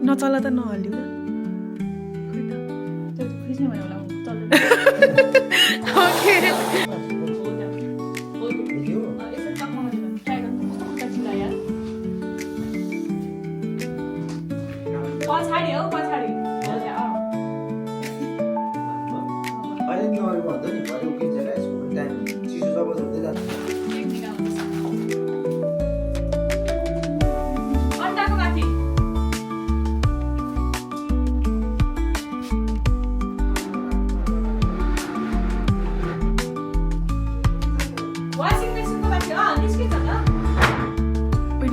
नचला त नहल्यो पछाडि हो पछाडि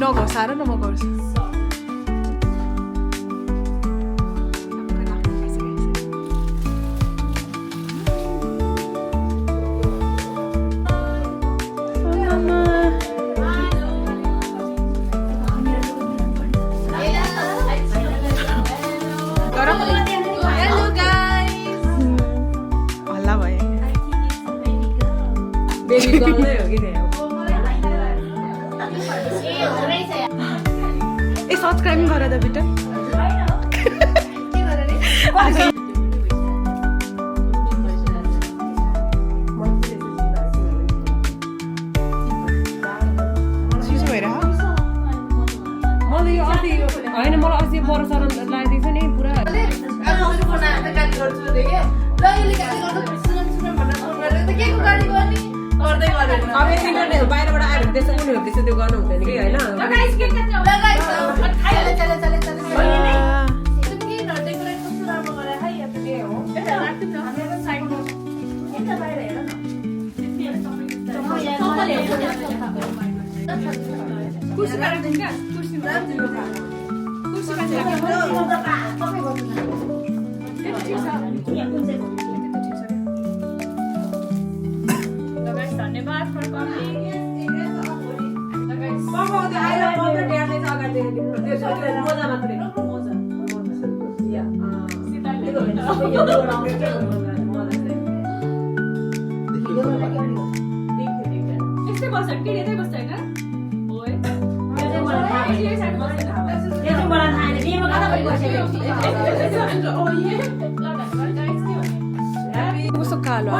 नघोसाएर न म गर्छु हल्ला भयो ए सब्सक्राइब गरे त बेटा होइन मलाई अस्ति वर्षारण लगाइदिएको छ नि पुरा अब यति बाहिरबाट आयो भने त्यसो उनीहरू त्यसो त्यो गर्नु हुँदैन कि होइन धन्यवाद फर कमिङ यस्तै बस्छ कि यतै बस्छ होइन कस्तो कालो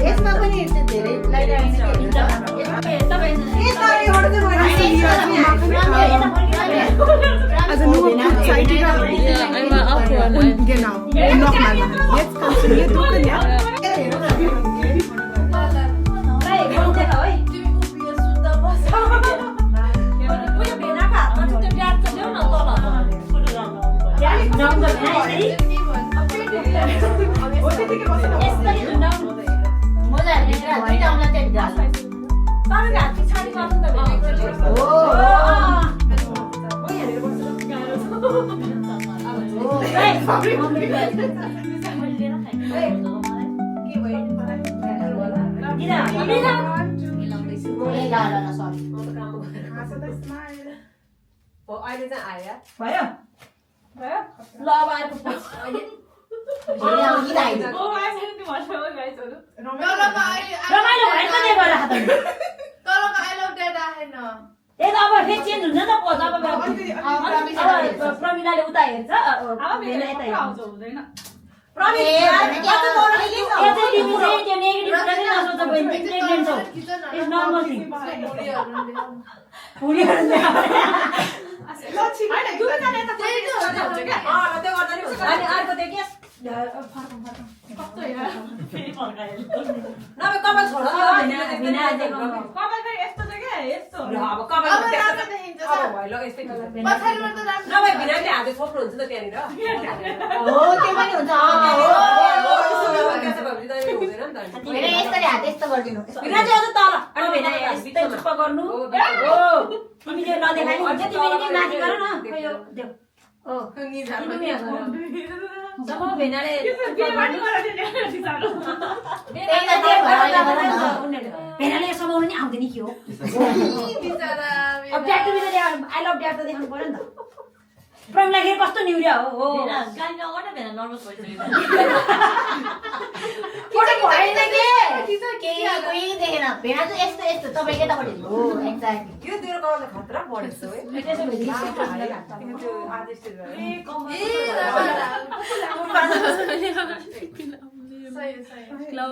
यसमा पनि धेरै Also nur zeitiger genau. Nochmal machen. Jetzt kannst du hier drücken, ja? अहिले चाहिँ आयो भयो भयो ल अब अर्को रमाइलो भयो त त्यही भएर ए त अब फेरि चेन्ज हुन्छ नि त पोज अब प्रमिलाले उता हेर्छ भेना यता हेर्छ हुँदैन भेनाले समाउनु नि आउँदैन के हो अब ट्याक्टर बिना आई लभ ड्याड त देखाउनु पर्यो नि त प्रमिला के कस्तो निउरिया हो गाडी नगर्न भेना नर्भस भइसक्यो फोटो भएन के केही देखेन भेडा चाहिँ यस्तो यस्तो तपाईँ केटापट्टि हो एक्ज्याक्टली यो तेरो कलर त खतरा बढेछ है त्यसो भए त्यो आदेश क्लब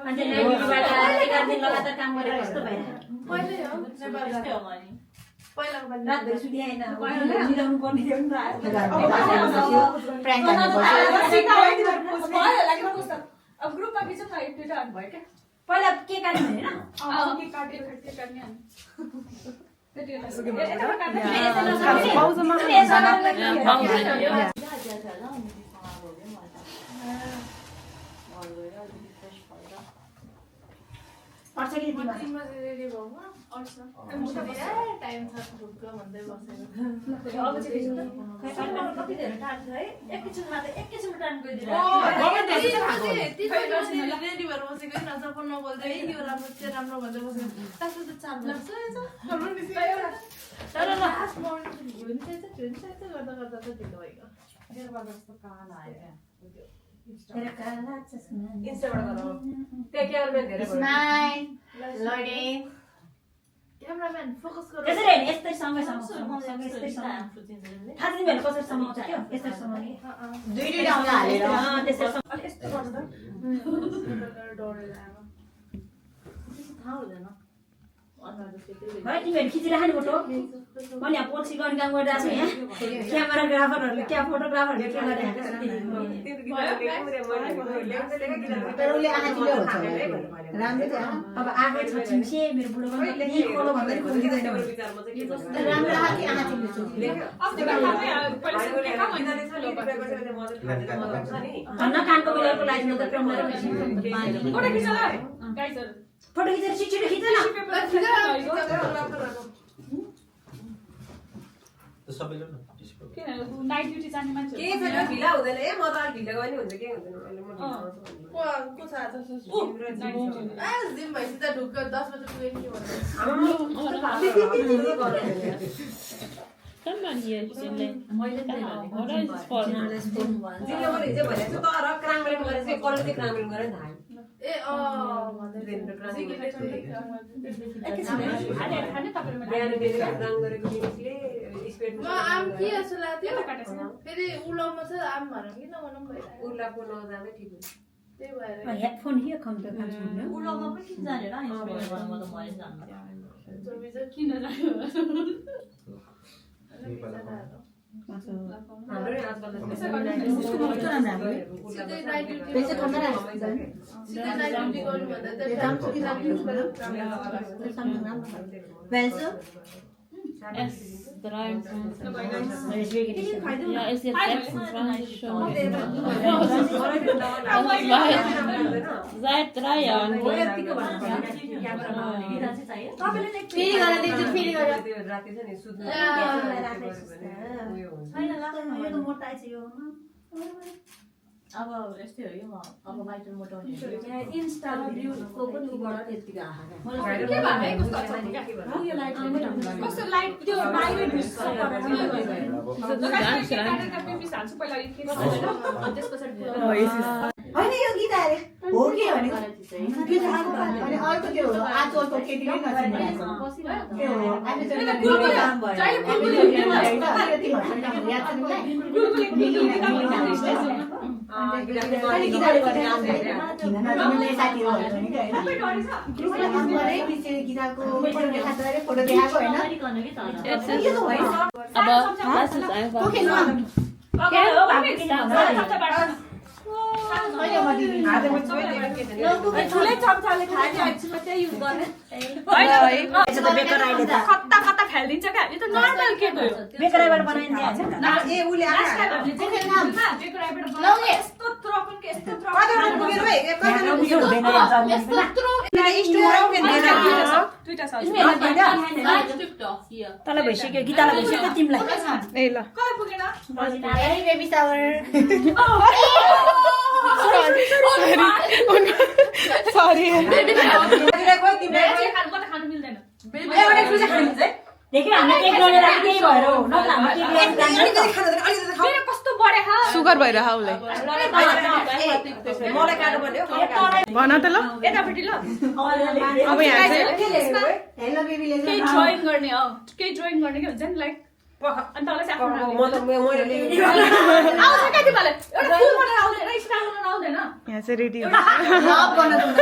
मान्छे ड्युटीबाट 11 दिन लगातार काम गरेको जस्तो भएर रातभरि सुतिआएन मिलाउनु पर्ने थियो नि त अब ग्रुपमा बिच ट्विटर हान्नु भयो क्या पहिला के काट्नु हैन के काट्ने पर्छ कि तिमीमा कति धेरै टाढो छ है एकैछिनमा त एकैछिन टाइम गइदिएर इन्स्टाबाट गरौ त्यो क्यामेराम्यान धेरै स्माइल लोडिङ क्यामेराम्यान फोकस गर त्यसरी हैन यस्तै सँगै सँगै यस्तै सँगै थाहा छैन भने कसरी समाउँछ के यस्तै सँगै दुई डाउन हालेर त्यसरी अलि यस्तो गर्नु त थाहा हुँदैन है तिमीहरू खिचिराख्ने फोटो म यहाँ पोल्सी गर्ने काम गरिरहेको छु यहाँ क्यामेराग्राफरहरूले फोटोग्राफरहरूले के गरिरहेको तर उसले आँखीले हुन्छ राम्रो थियो अब आगै छ छिमसे मेरो बुढो पनि यही खोलो भन्दा नि खोलिँदैन राम्रो आँखीले छु भन्न कानको बेलाको लागि म त प्रोमलाई फोटो खिच ल गाइजहरु फोटो खिचेर छिटो खिच न सबैले किन नाइट ड्युटी जाने मान्छे के छैन ढिला हुँदैन ए म त अलि ढिला गए नि हुन्छ के हुँदैन अहिले म जिम भएपछि त ढुक्क 10 बजे पुग्यो नि Come on here, Jinle. What is this for? जिल्ला मैले हिजो भनेको छु तर क्रामरिङ गरेर चाहिँ कलर चाहिँ क्रामरिङ गरेर थाहा ए बिहान बेलुका काम गरेको मिनिटले स्पिड म आम के जस्तो लाग्थ्यो फेरि उलाउमा छ आम भएर कि नभनौँ भइरहेको उर्लाको नजाँदै ठिक हुन्छ त्यही भएर headphone here come to come उलाउमा पनि किन जाने र इन्स्पिरेसन गर्न म त मैले जान्न किन जानु हाम्रो आजकल सिधै नाइट ड्युटी पैसा कमाएर सिधै नाइट ड्युटी गर्नु भन्दा त काम वेल्सो Yes, the right one. Yeah, it's your ex in front of you. That Ryan. फेरि गरेर दिन्छु फेरि गरेर राति छ नि सुत्नु यो त मोटा छ यो अब यस्तै हो यो अब बाइटल मोटाउने इन्स्टा भ्युजको पनि उबाट त्यतिको आहा के भयो कस्तो छ क्या यो लाइट कस्तो लाइट त्यो बाहिर भिस्छ होइन यो गीत अरे हो के भने के थाहा अनि अर्को के हो आजकलको केटीले नचिनेको के हो अहिले चाहिँ काम ठुलै चम्चाले खाने आइसमा त्यही युज गर्ने बेकराईले त कता कता फ्यालिदिन्छ क्या यो त नर्मल केक हो बेकराईबाट बनाइन्छ ए उले यस्तो त्रकुन के यस्तो तँलाई भइसक्यो गीतालाई भइसक्यो तिमीलाई ए ल कता पुगेन बेबी सावर सरी कता खानु मिल्दैन देख्यो हामीले केही भएर हो नत्र हामी अलिकति खानु दिनु अलिकति खाऊ मेरो कस्तो बढे खा सुगर भइरह उसलाई मलाई काट्नु पर्ने हो भन त ल यतापट्टि ल अब यहाँ चाहिँ हेलो बेबीले केही ड्रइङ गर्ने केही ड्रइङ गर्ने के हुन्छ नि लाइक अनि तँलाई चाहिँ आफ्नो म त मैले आउँछ क्या तिमीलाई एउटा फुल बनाएर आउँदैन स्टार बनाउन आउँदैन यहाँ चाहिँ रेडी हो लभ गर्न जान्छ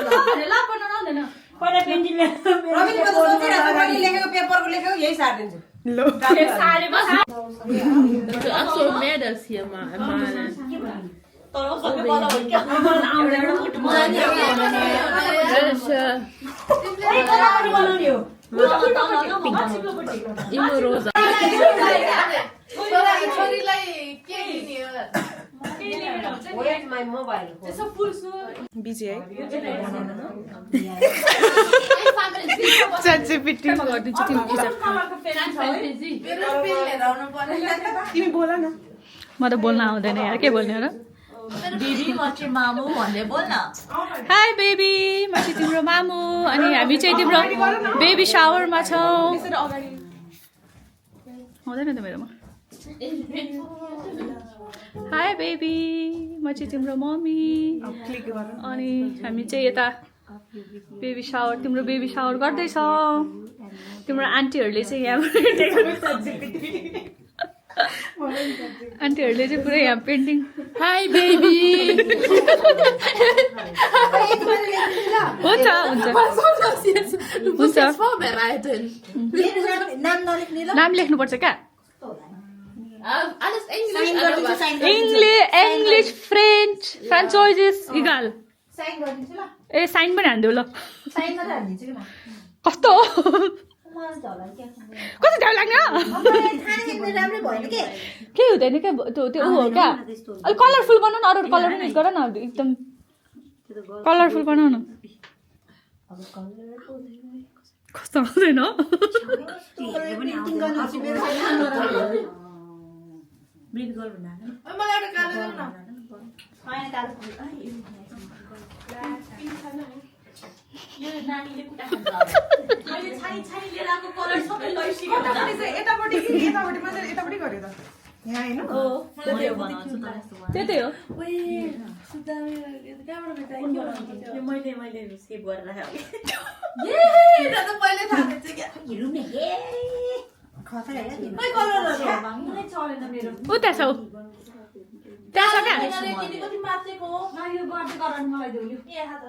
लाभ बनाउन आउँदैन पहिला पेन्टिङ रविन म त सोचिरहेको मैले लेखेको पेपरको लेखेको यही सारिदिन्छु ल सारेमा actual medals here, man. बनाउने हो Imo rosa. छोरीलाई के दिने हो वेट माइ मोबाइल त्यसो फुल सु बिजी है मेरो ChatGPT मा गरिदिन्छु तिमी खिच कलरको पेन छ है पेन लिएर आउनु पर्ने तिमी बोल न म त बोल्न आउँदैन यार के बोल्ने हो र दिदी म चाहिँ मामु भन्दै बोल्न हाई बेबी म चाहिँ तिम्रो मामु अनि हामी चाहिँ तिम्रो बेबी शावरमा छौँ हुँदैन त मेरोमा हाई बेबी म चाहिँ तिम्रो मम्मी क्लिक गर अनि हामी चाहिँ यता बेबी शावर तिम्रो बेबी शावर गर्दैछौँ तिम्रो आन्टीहरूले चाहिँ यहाँ आन्टीहरूले चाहिँ पुरै यहाँ पेन्टिङ Hi, baby. हुन्छ हुन्छ हुन्छ vorbereiten नाम नलेख्ने ल नाम लेख्नुपर्छ क्या alles साइन Englisch गरिदिन्छु साइन इङ्ग्लिस फ्रेन्च फ्रान्चाइजिस इगाल साइन गरिदिन्छु ल ए साइन पनि हानिदेऊ ल साइन मात्र हालिदिन्छु कि म कस्तो मजा होला के कस्तो ढाउ लाग्ने हो थाहा राम्रै भएन के केही हुँदैन क्या त्यो ऊ हो क्या अलिक कलरफुल बनाउ न अरू कलर पनि युज गर न एकदम कलरफुल बनाउ न कस्तो आउँदैन पेन्टिङ गर्नु चाहिँ मेरो ब्रिथ गर भन्दा मलाई एउटा कालो देऊ न होइन कालो यो नानीले कुटा खान्छ मैले छानी छानी लिएर आएको कलर सबै लैसिक्यो यतापट्टि कि यतापट्टि मात्र यतापट्टि गर्यो त यहाँ हैन त्यही हो मैले सेभ गरेर राखेँ पहिले थाहा थियो क्या हेरौँ न हे खतरा है खै कलरहरु मलाई चलेन मेरो ऊ त्यहाँ छ ऊ त्यहाँ छ क्या कति मात्रेको हो यो गर्दै गराउनु मलाई देऊ ए हात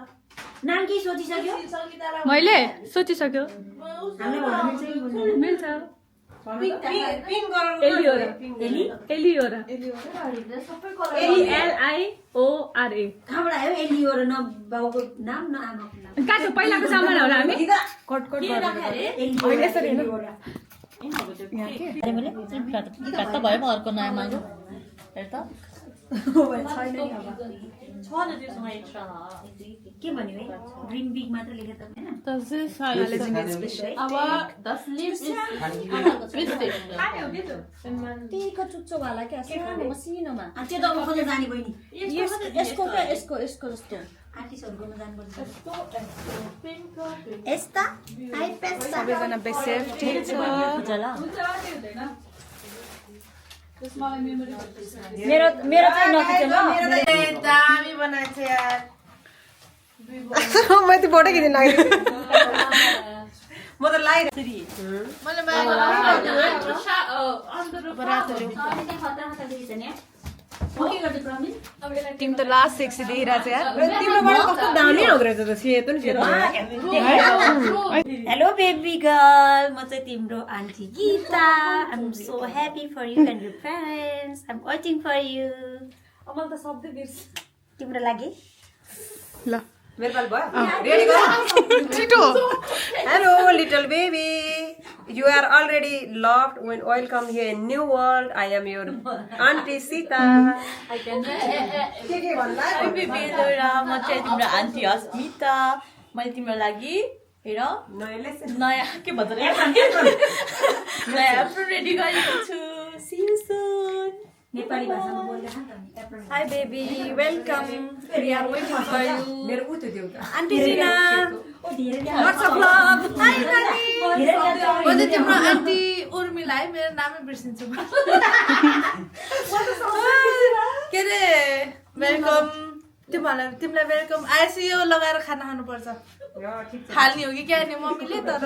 नाम के सोचिसक्यो सङ्गीता र मैले सोचिसक्यो हामीले भन्न मिल्छ मिल्छ पिन गराउनु एलियोरा एलियोरा सबै कलर ELIORA कहाँबाट आयो एलियो र न बाउको नाम न आमाको नाम कहाँ छ पहिलाको सामान होला हामी कट कट गरेर एलियो यसरी हैन मैले भ्यात्त भयो म अर्को नयाँ मागु हेर त के भन्यो है ड्रिम बिग मात्र लेखेर त हैन Das ist halt aber das Lied ist wichtig. त्यहीको चुच्चो वाला क्या सानो मसिनोमा त्यो त खोज्न जाने बहिनी यसको क्या यसको जस्तो आर्टिस्टहरुकोमा जानुपर्छ यस्ता हाई पेस्ता सबैजना बेसेफ ठिक छ जला मेरो मेरो चाहिँ नखिच्नु ल दामी बनाएको छ यार म त फोटो खिच्न लाग्यो म त लाइर मैले तिमी त लास्ट सेक्सी देखिरहेको छ यार तिम्रोबाट कस्तो दामी हुँदो रहेछ त सेतो नि सेतो हेलो बेबी गर्ल म चाहिँ तिम्रो aunty Geeta I am so happy for you and your parents I am waiting for you मलाई त शब्दै बिर्स तिम्रो लागि ल मेरो पाल भयो रेडी गर छिटो hello little baby You are already loved when oil come here in new world. I am your auntie Sita. के भन्ला बेबी दोरा म चाहिँ तिम्रो आन्टी अस्मिता मैले तिम्रो लागि हेर नयाँ के भन्छ नयाँ एप्रोन रेडी गरेको छु सी यू सुन नेपाली भाषामा बोल्दै छ नि त hi baby welcome we are waiting for you मेरो उ त्यो देउ त आन्टी सिना ओ धेरै व्हाट्स अप लभ हाई म चाहिँ तिम्रो आन्टी उर्मिला मम्मीलाई मेरो नामै बिर्सिन्छु के अरे वेलकम तिमीलाई वेलकम आएपछि यो लगाएर खाना खानुपर्छ हाल्ने हो कि क्या नि मम्मीले तर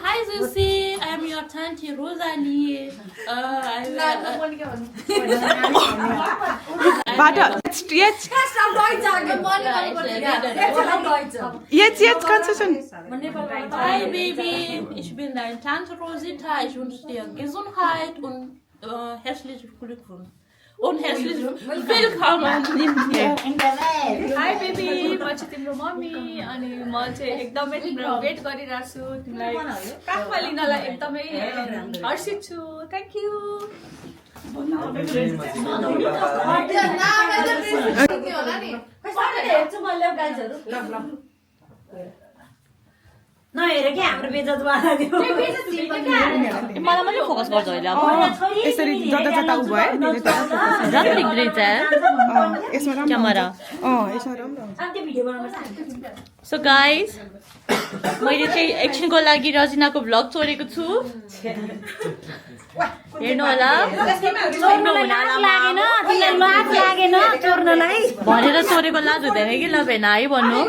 Hi Zusi, I am your auntie Rosalie. Jetzt kannst du schon. Hi Baby, ich bin deine Tante Rosita. Ich wünsche dir Gesundheit und herzlichen Glückwunsch. Und herzlich willkommen. High baby म चाहिँ तिम्रो मम्मी अनि म चाहिँ एकदमै तिम्रो weight गरिरहेको छु तिमीलाई काखमा लिनलाई एकदमै हर्षित छु थ्याङ्क यू नहेर क्या हाम्रो बेजतवाला थियो मलाई मात्रै फोकस गर्छ अहिले अब यसरी जता जता उ भयो राम्रो देख्दैछ यसमा राम्रो क्यामेरा यसमा राम्रो त्यो भिडियो बनाउन सो गाइज मैले चाहिँ एकछिनको लागि रजिनाको भ्लग छोडेको छु हेर्नु होला लागेन चोर्नलाई भनेर छोडेको लाज हुँदैन कि ल भेना है भन्नु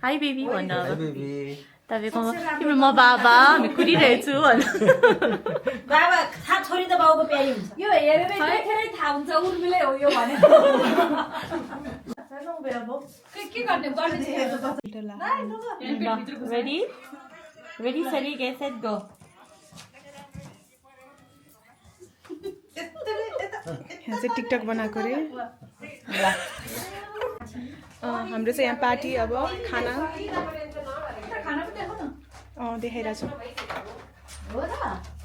हाई बेबी भन्नु तपाईँको तिम्रो म बाबा हामी कुदिरहेछु भन्नु बाबा छोरी त बाउको प्यारी हुन्छ यो हेरेरै देखेरै थाहा हुन्छ उर्मिलै हो यो भने के गर्ने ready ready sorry get set go यहाँ चाहिँ टिकटक बनाएको रे हाम्रो चाहिँ यहाँ पार्टी अब खाना देखाइरहेको छु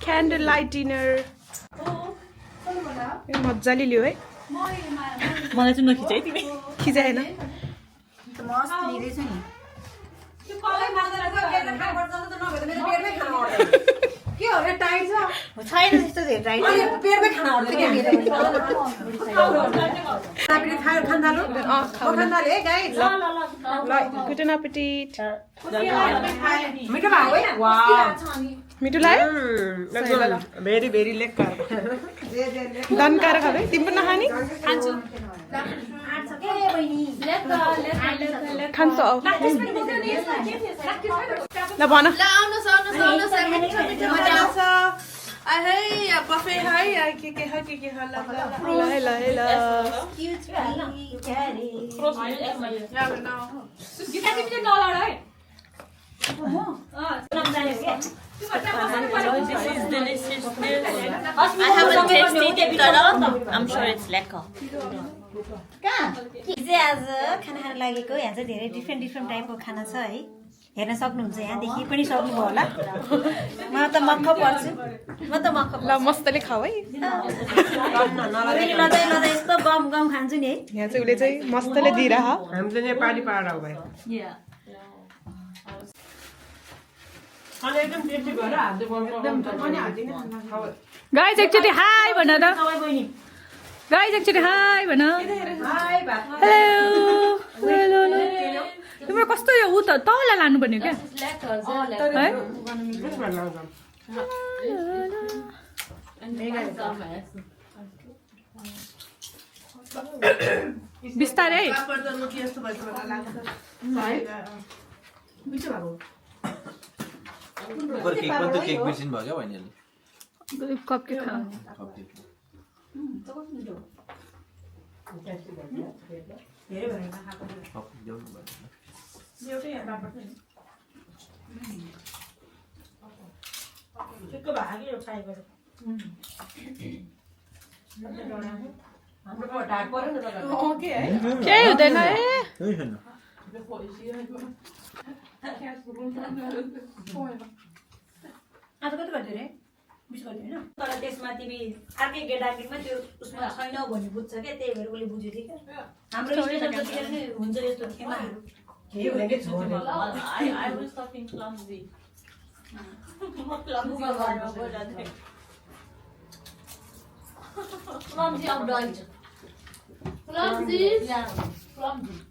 क्यान्डल लाइट डिनर मजाले लियो है मलाई चाहिँ नखिच है तिमी खिचाएन छैन त्यस्तो टाइट पेटमै खाना ल गुड एपेटिट मिठो भयो है मिठो लाग्यो भेरी भेरी लेक्कर दन्काएर खाँदै तिमी पनि नखाने खान्छ ल भन ल आउनुहोस् मिठो मिठो मजा आउँछ है बफे है के ल ल गीता तिमी चाहिँ नलड है This is delicious. I haven't tasted it, but I'm sure it's lekker. हिजो आज खाना खान लागेको यहाँ चाहिँ धेरै डिफ्रेन्ट टाइपको खाना छ है हेर्न सक्नुहुन्छ यहाँदेखि पनि सक्नुभयो होला म त मक्ख पर्छु ल मस्तले खाऊ है लदै यस्तो गम खान्छु नि है यहाँ चाहिँ उसले चाहिँ मस्तले दिइरह हामीले नेपाली पाडा हो भाइ गाइज एकचोटि हाई भन त गाइज एकचोटि हाई भन हेलो तिम्रो कस्तो यो ऊ त तल लानुपर्ने क्या है बिस्तारै केक पनि त केक बिर्सिनु भयो क्या बहिनीले कप केक खा केही हुँदैन है आज कति गर्थ्यो रे 20 गर्थ्यो होइन तर त्यसमा तिमी अर्कै गेटाकेटमा त्यो उसमा छैन भन्ने बुझ्छ क्या त्यही भएर उसले बुझ्यो थियो क्या हाम्रो स्टेसन जतिखेर नै हुन्छ यस्तो खेमाहरू I was talking clumsy. Clumsy of Deutsch. Clumsy? Yeah. Plum juice